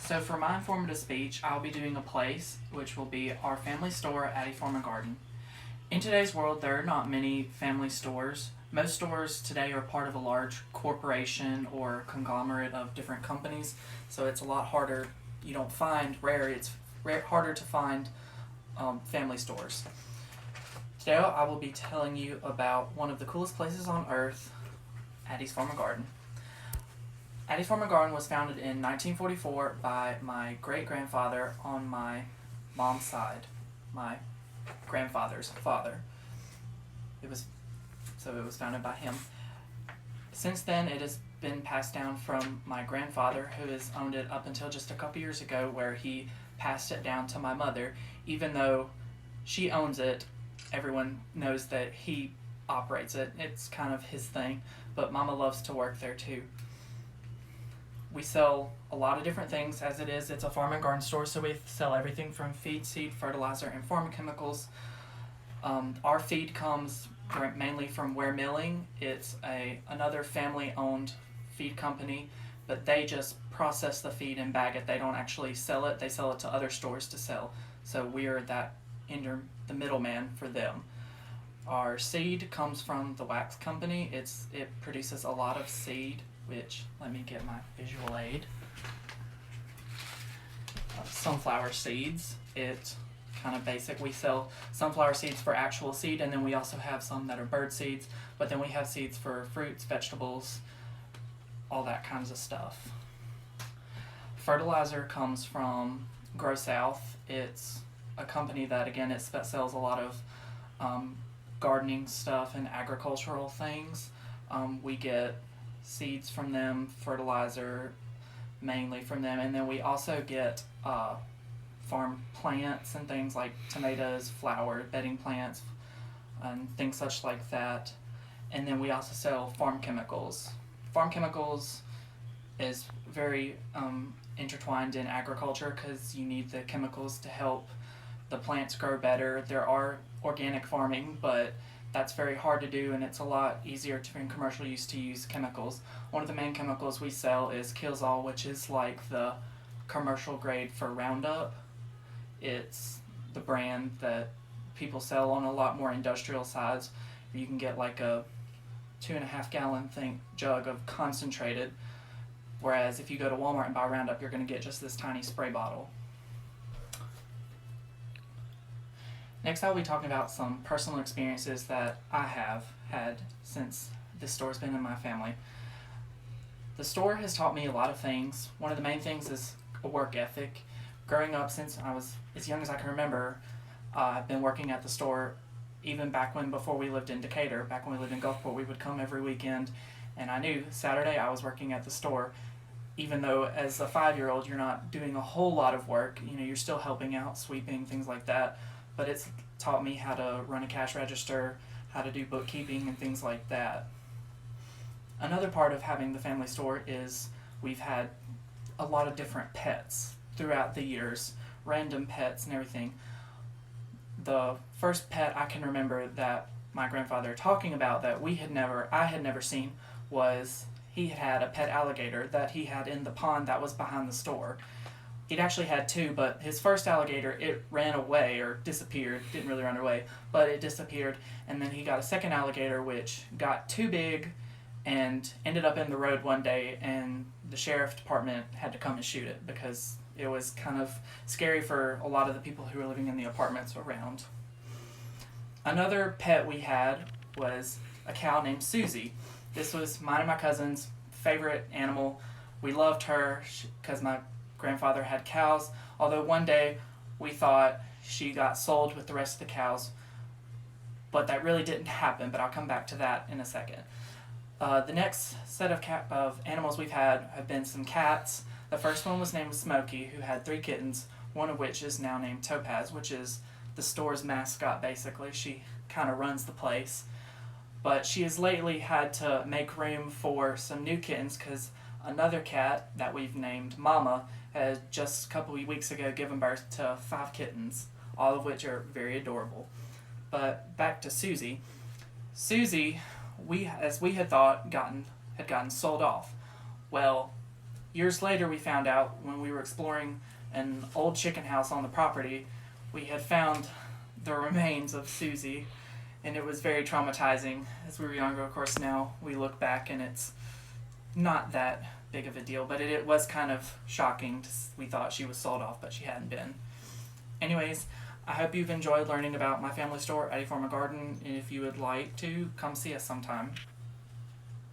So for my informative speech, I'll be doing a place, which will be our family store, Addie Farm and Garden. In today's world, there are not many family stores. Most stores today are part of a large corporation or conglomerate of different companies, so it's a lot harder. You don't find harder to find family stores. Today, I will be telling you about one of the coolest places on earth, Addie's Farm and Garden. Addie's Farm and Garden was founded in 1944 by my great-grandfather on my mom's side, my grandfather's father. It was founded by him. Since then, it has been passed down from my grandfather, who has owned it up until just a couple years ago, where he passed it down to my mother. Even though she owns it, everyone knows that he operates it. It's kind of his thing, but Mama loves to work there too. We sell a lot of different things. As it is, it's a farm and garden store, so we sell everything from feed, seed, fertilizer, and farm chemicals. Our feed comes mainly from Ware Milling. It's another family-owned feed company, but they just process the feed and bag it. They don't actually sell it. They sell it to other stores to sell. So we are the middleman for them. Our seed comes from the Wax Company. It produces a lot of seed, which, let me get my visual aid. Sunflower seeds. It's kind of basic. We sell sunflower seeds for actual seed, and then we also have some that are bird seeds, but then we have seeds for fruits, vegetables, all that kinds of stuff. Fertilizer comes from Grow South. It's a company that, again, it sells a lot of gardening stuff and agricultural things. We get seeds from them, fertilizer mainly from them, and then we also get farm plants and things like tomatoes, flower, bedding plants, and things such like that. And then we also sell farm chemicals. Farm chemicals is very intertwined in agriculture because you need the chemicals to help the plants grow better. There are organic farming, but that's very hard to do, and it's a lot easier in commercial use to use chemicals. One of the main chemicals we sell is Kilzall, which is like the commercial grade for Roundup. It's the brand that people sell on a lot more industrial sides. You can get like a 2.5 gallon jug of concentrated, whereas if you go to Walmart and buy Roundup, you're going to get just this tiny spray bottle. Next, I'll be talking about some personal experiences that I have had since this store's been in my family. The store has taught me a lot of things. One of the main things is a work ethic. Growing up, since I was as young as I can remember, I've been working at the store even before we lived in Decatur. Back when we lived in Gulfport, we would come every weekend, and I knew Saturday I was working at the store. Even though as a 5-year-old you're not doing a whole lot of work, you're still helping out, sweeping, things like that. But it's taught me how to run a cash register, how to do bookkeeping, and things like that. Another part of having the family store is we've had a lot of different pets throughout the years, random pets and everything. The first pet I can remember that my grandfather talking about that I had never seen was he had a pet alligator that he had in the pond that was behind the store. He'd actually had 2, but his first alligator, it ran away or disappeared. Didn't really run away, but it disappeared. And then he got a second alligator, which got too big and ended up in the road one day, and the sheriff department had to come and shoot it because it was kind of scary for a lot of the people who were living in the apartments around. Another pet we had was a cow named Susie. This was mine and my cousin's favorite animal. We loved her because my grandfather had cows, although one day we thought she got sold with the rest of the cows, but that really didn't happen, but I'll come back to that in a second. The next set of animals we've had have been some cats. The first one was named Smokey, who had 3 kittens, one of which is now named Topaz, which is the store's mascot basically. She kind of runs the place. But she has lately had to make room for some new kittens because another cat that we've named Mama has just a couple of weeks ago given birth to 5 kittens, all of which are very adorable. But back to Susie. Susie, as we had thought, had gotten sold off. Well, Years later, we found out when we were exploring an old chicken house on the property, we had found the remains of Susie, and it was very traumatizing. As we were younger, of course, now we look back and it's not that big of a deal, but it was kind of shocking. We thought she was sold off, but she hadn't been. Anyways, I hope you've enjoyed learning about my family store, Eddie Forma Garden, and if you would like to, come see us sometime.